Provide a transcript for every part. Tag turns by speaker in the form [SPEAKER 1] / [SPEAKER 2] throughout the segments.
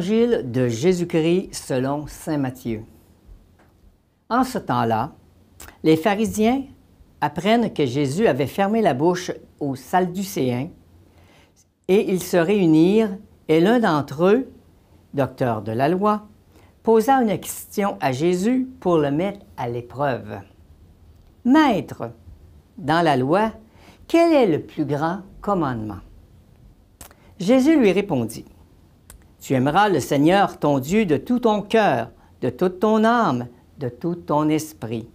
[SPEAKER 1] Évangile de Jésus-Christ selon saint Matthieu. En ce temps-là, les pharisiens apprennent que Jésus avait fermé la bouche aux Sadducéens et ils se réunirent et l'un d'entre eux, docteur de la loi, posa une question à Jésus pour le mettre à l'épreuve. « Maître, dans la loi, quel est le plus grand commandement? » Jésus lui répondit, « Tu aimeras le Seigneur ton Dieu de tout ton cœur, de toute ton âme, de tout ton esprit.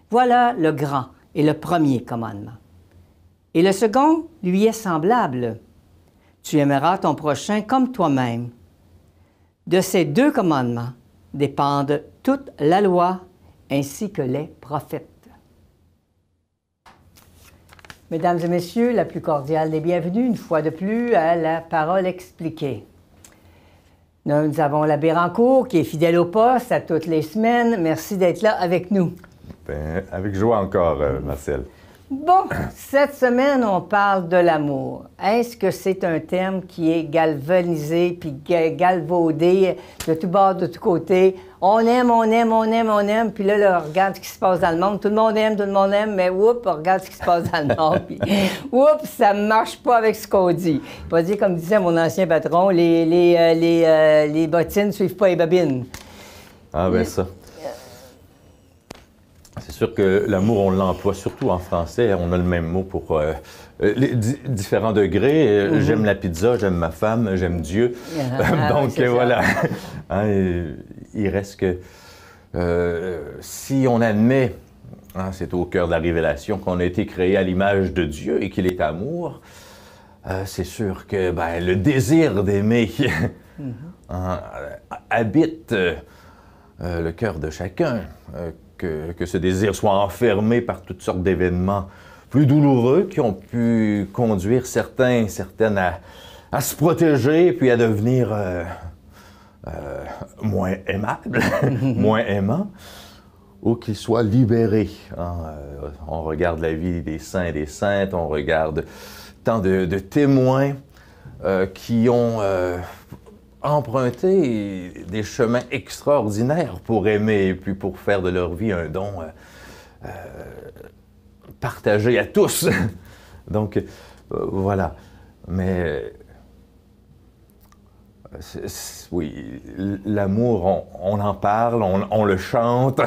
[SPEAKER 1] Voilà le grand et le premier commandement. Et le second lui est semblable. Tu aimeras ton prochain comme toi-même. De ces deux commandements dépendent toute la loi ainsi que les prophètes. » Mesdames et messieurs, la plus cordiale des bienvenues, une fois de plus, à la parole expliquée. Nous avons l'abbé Rancourt qui est fidèle au poste à toutes les semaines. Merci d'être là avec nous.
[SPEAKER 2] Bien, avec joie encore, Marcel.
[SPEAKER 1] Bon, cette semaine, on parle de l'amour. Est-ce que c'est un thème qui est galvanisé puis galvaudé de tous bords, de tous côtés? On aime, on aime, on aime, on aime, puis là, on regarde ce qui se passe dans le monde. Tout le monde aime, mais oups, on regarde ce qui se passe dans le monde, puis oups, ça ne marche pas avec ce qu'on dit. Il va dire, comme disait mon ancien patron, les bottines ne suivent pas les babines.
[SPEAKER 2] Ah, ben ça. C'est sûr que l'amour, on l'emploie surtout en français. On a le même mot pour les différents degrés. J'aime la pizza, j'aime ma femme, j'aime Dieu. Donc, voilà. Hein, il reste que si on admet, hein, c'est au cœur de la révélation, qu'on a été créé à l'image de Dieu et qu'il est amour, c'est sûr que ben, le désir d'aimer hein, habite le cœur de chacun. Que ce désir soit enfermé par toutes sortes d'événements plus douloureux qui ont pu conduire certaines à se protéger puis à devenir moins aimables, moins aimants, ou qu'ils soient libérés. Hein. On regarde la vie des saints et des saintes, on regarde tant de témoins qui ont emprunter des chemins extraordinaires pour aimer et puis pour faire de leur vie un don partagé à tous. Donc, voilà. Mais, oui, l'amour, on en parle, on le chante.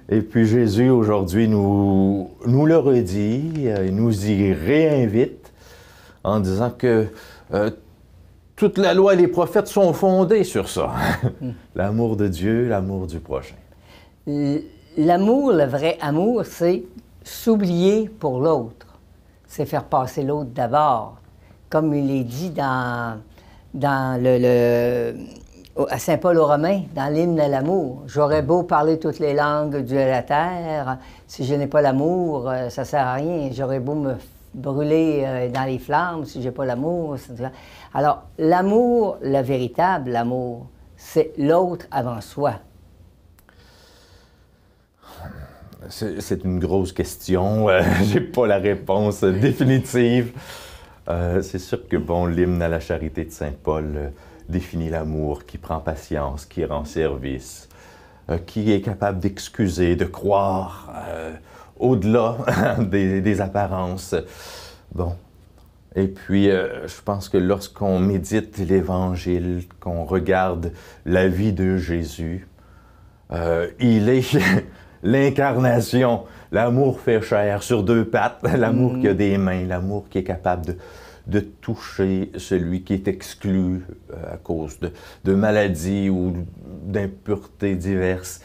[SPEAKER 2] Et puis Jésus, aujourd'hui, nous le redit, il nous y réinvite en disant que toute la loi et les prophètes sont fondés sur ça. L'amour de Dieu, l'amour du prochain.
[SPEAKER 1] L'amour, le vrai amour, c'est s'oublier pour l'autre. C'est faire passer l'autre d'abord. Comme il est dit à Saint Paul aux Romains, dans l'hymne à l'amour. « J'aurais beau parler toutes les langues de la terre, si je n'ai pas l'amour, ça ne sert à rien. J'aurais beau me brûler dans les flammes si je n'ai pas l'amour. » Alors, l'amour, le véritable amour, c'est l'autre avant soi.
[SPEAKER 2] C'est une grosse question. J'ai pas la réponse définitive. C'est sûr que, bon, l'hymne à la charité de Saint Paul définit l'amour qui prend patience, qui rend service, qui est capable d'excuser, de croire au-delà des apparences. Bon. Et puis, je pense que lorsqu'on médite l'Évangile, qu'on regarde la vie de Jésus, il est l'incarnation. L'amour fait chair sur deux pattes, l'amour qui a des mains, l'amour qui est capable de toucher celui qui est exclu à cause de maladies ou d'impuretés diverses,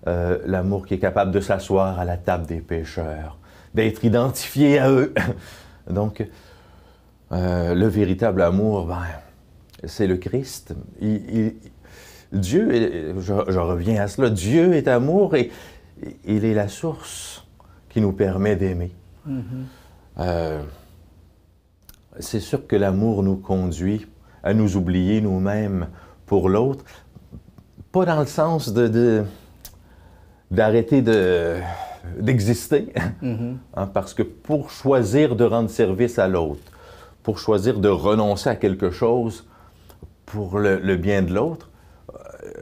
[SPEAKER 2] l'amour qui est capable de s'asseoir à la table des pécheurs, d'être identifié à eux. Donc, le véritable amour, ben, c'est le Christ. Dieu, je reviens à cela, Dieu est amour et il est la source qui nous permet d'aimer. C'est sûr que l'amour nous conduit à nous oublier nous-mêmes pour l'autre, pas dans le sens d'arrêter d'exister, hein, parce que pour choisir de rendre service à l'autre, pour choisir de renoncer à quelque chose, pour le bien de l'autre,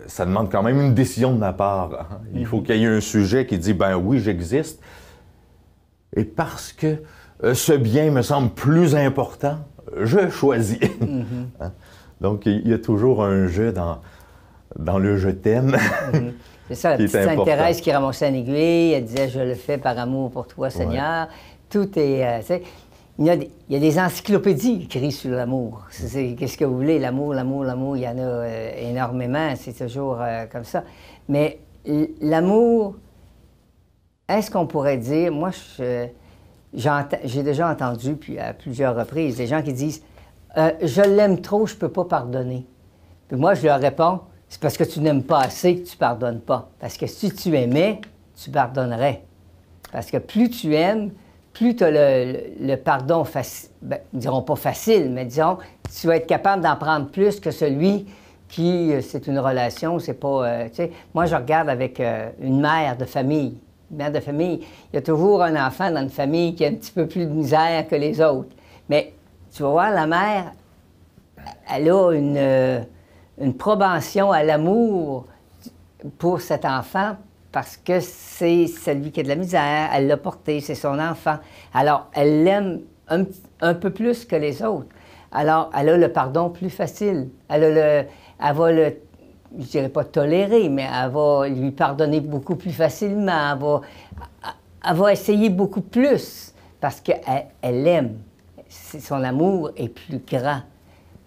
[SPEAKER 2] ça demande quand même une décision de ma part. Hein. Il faut qu'il y ait un sujet qui dit, ben oui, j'existe. Et parce que ce bien me semble plus important, je choisis. Hein? Donc, il y a toujours un jeu dans le « je t'aime ».
[SPEAKER 1] C'est ça, la petite Sainte Thérèse qui ramassait un aiguille, elle disait « je le fais par amour pour toi, Seigneur ». Tout est... il y a des encyclopédies écrites sur l'amour. Qu'est-ce que vous voulez? L'amour, l'amour, l'amour, il y en a énormément, c'est toujours comme ça. Mais l'amour, est-ce qu'on pourrait dire... Moi, j'ai déjà entendu puis à plusieurs reprises des gens qui disent je l'aime trop, je ne peux pas pardonner. Puis moi, je leur réponds, c'est parce que tu n'aimes pas assez que tu ne pardonnes pas. Parce que si tu aimais, tu pardonnerais. Parce que plus tu aimes, plus tu as le pardon facile, ben, dirons pas facile, mais disons, tu vas être capable d'en prendre plus que celui qui, c'est une relation, c'est pas... tu sais, moi, je regarde avec une mère de famille. Une mère de famille, il y a toujours un enfant dans une famille qui a un petit peu plus de misère que les autres. Mais tu vas voir, la mère, elle a une propension à l'amour pour cet enfant parce que c'est celui qui a de la misère, elle l'a porté, c'est son enfant. Alors, elle l'aime un peu plus que les autres. Alors, elle a le pardon plus facile. Elle va le, je dirais pas tolérer, mais elle va lui pardonner beaucoup plus facilement. Elle va essayer beaucoup plus parce qu'elle l'aime. Son amour est plus grand.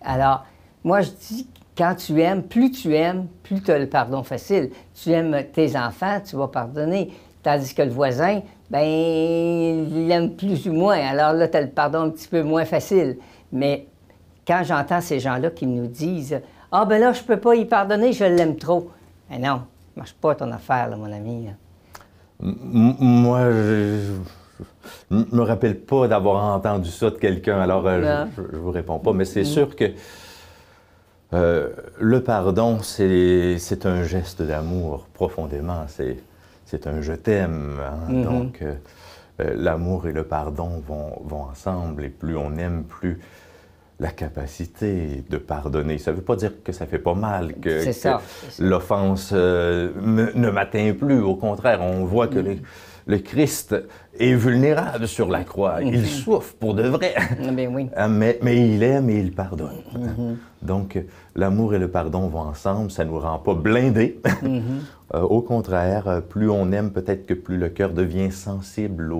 [SPEAKER 1] Alors, moi, je dis, quand tu aimes, plus tu as le pardon facile. Tu aimes tes enfants, tu vas pardonner. Tandis que le voisin, ben, il l'aime plus ou moins. Alors là, tu as le pardon un petit peu moins facile. Mais quand j'entends ces gens-là qui nous disent « Ah, ben là, je peux pas y pardonner, je l'aime trop. » Ben non, ça marche pas ton affaire, là, mon ami. Là.
[SPEAKER 2] Moi, je ne me rappelle pas d'avoir entendu ça de quelqu'un, alors je vous réponds pas. Mais c'est sûr que le pardon, c'est un geste d'amour, profondément. C'est un « je t'aime hein? ». Donc, l'amour et le pardon vont ensemble. Et plus on aime, plus la capacité de pardonner. Ça ne veut pas dire que ça fait pas mal, que l'offense ne m'atteint plus. Au contraire, on voit que le Christ est vulnérable sur la croix. Il souffre pour de vrai.
[SPEAKER 1] Ben oui.
[SPEAKER 2] mais il aime et il pardonne. Donc, l'amour et le pardon vont ensemble. Ça ne nous rend pas blindés. Au contraire, plus on aime, peut-être que plus le cœur devient sensible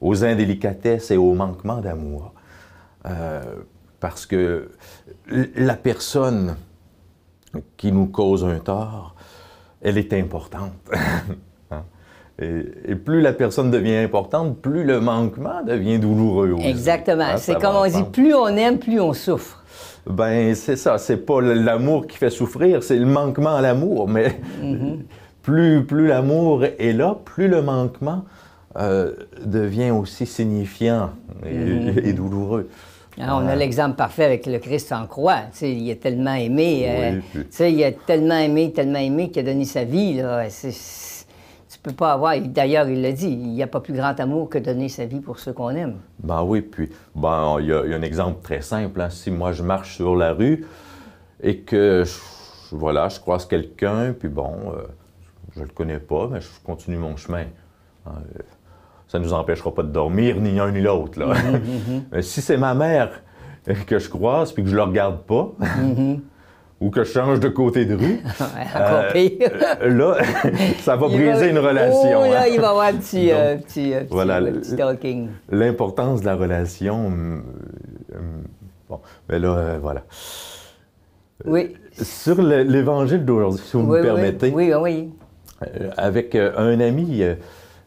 [SPEAKER 2] aux indélicatesses et aux manquements d'amour. Parce que la personne qui nous cause un tort, elle est importante. Hein? Et plus la personne devient importante, plus le manquement devient douloureux aussi.
[SPEAKER 1] Exactement. Hein, c'est comme on dit, plus on aime, plus on souffre.
[SPEAKER 2] Ben c'est ça. C'est pas l'amour qui fait souffrir, c'est le manquement à l'amour. Mais plus l'amour est là, plus le manquement devient aussi signifiant et douloureux.
[SPEAKER 1] Alors, on a l'exemple parfait avec le Christ en croix. Tu sais, il a tellement aimé, tu sais, il a tellement aimé qu'il a donné sa vie. Là. Tu peux pas avoir... D'ailleurs, il l'a dit, il n'y a pas plus grand amour que donner sa vie pour ceux qu'on aime. Ben
[SPEAKER 2] oui, puis il y a un exemple très simple. Hein. Si moi, je marche sur la rue et que, je croise quelqu'un, puis je le connais pas, mais je continue mon chemin. Hein. Ça ne nous empêchera pas de dormir, ni un ni l'autre. Mais si c'est ma mère que je croise puis que je ne la regarde pas, ou que je change de côté de rue, là, ça va briser une relation.
[SPEAKER 1] Oh, là, il va y avoir un petit talking.
[SPEAKER 2] L'importance de la relation, mais là, voilà.
[SPEAKER 1] Oui.
[SPEAKER 2] Sur l'Évangile d'aujourd'hui, si vous me permettez.
[SPEAKER 1] Oui.
[SPEAKER 2] Avec un ami...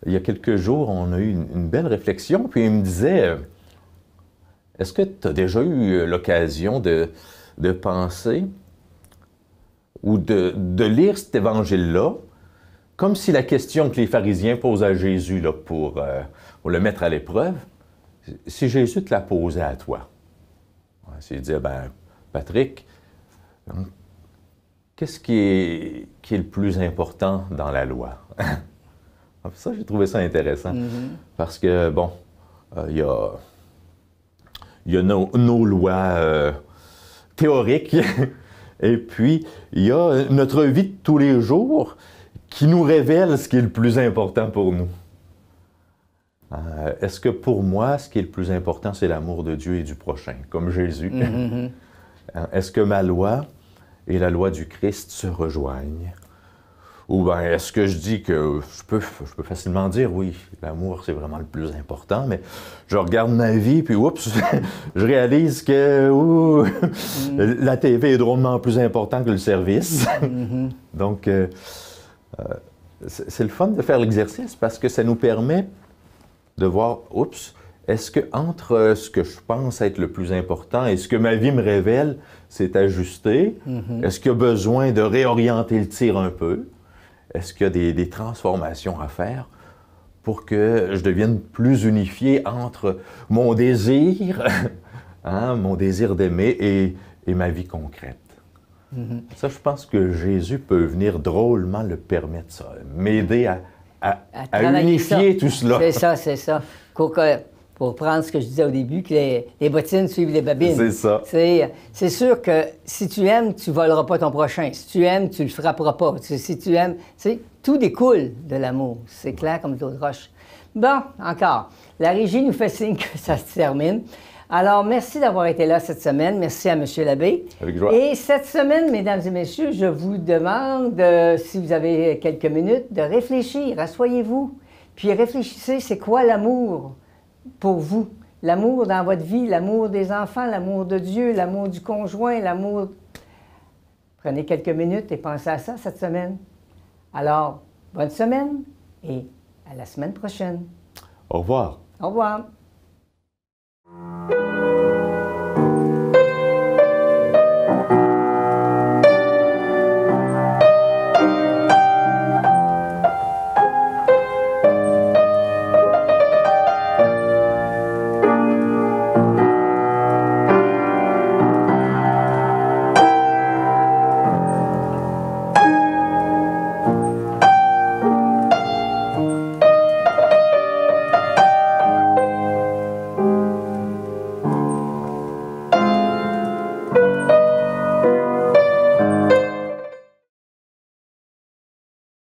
[SPEAKER 2] il y a quelques jours, on a eu une belle réflexion, puis il me disait est-ce que tu as déjà eu l'occasion de penser ou de lire cet évangile-là comme si la question que les pharisiens posent à Jésus là, pour le mettre à l'épreuve, si Jésus te la posait à toi? S'il disait Patrick, qu'est-ce qui est le plus important dans la loi? Ça, j'ai trouvé ça intéressant. Parce que, il y a nos lois théoriques Et puis, il y a notre vie de tous les jours qui nous révèle ce qui est le plus important pour nous. Est-ce que pour moi, ce qui est le plus important, c'est l'amour de Dieu et du prochain, comme Jésus? Est-ce que ma loi et la loi du Christ se rejoignent? Ou bien est-ce que je dis que je peux facilement dire, oui, l'amour, c'est vraiment le plus important, mais je regarde ma vie, puis oups, je réalise que la TV est drôlement plus important que le service. Donc, c'est le fun de faire l'exercice parce que ça nous permet de voir, oups, est-ce que entre ce que je pense être le plus important et ce que ma vie me révèle, c'est ajusté? Est-ce qu'il y a besoin de réorienter le tir un peu? Est-ce qu'il y a des transformations à faire pour que je devienne plus unifié entre mon désir, mon désir d'aimer et ma vie concrète? Ça, je pense que Jésus peut venir drôlement le permettre, ça, m'aider à unifier tout cela.
[SPEAKER 1] C'est ça. Pour prendre ce que je disais au début, que les bottines suivent les babines.
[SPEAKER 2] C'est ça.
[SPEAKER 1] C'est sûr que si tu aimes, tu ne voleras pas ton prochain. Si tu aimes, tu ne le frapperas pas. Si tu aimes, tout découle de l'amour. C'est clair comme de l'eau de roche. Bon, encore. La régie nous fait signe que ça se termine. Alors, merci d'avoir été là cette semaine. Merci à M. l'abbé.
[SPEAKER 2] Avec joie.
[SPEAKER 1] Et cette semaine, mesdames et messieurs, je vous demande, si vous avez quelques minutes, de réfléchir. Asseyez-vous. Puis réfléchissez, c'est quoi l'amour pour vous? L'amour dans votre vie, l'amour des enfants, l'amour de Dieu, l'amour du conjoint, l'amour... Prenez quelques minutes et pensez à ça cette semaine. Alors, bonne semaine et à la semaine prochaine.
[SPEAKER 2] Au revoir.
[SPEAKER 1] Au revoir.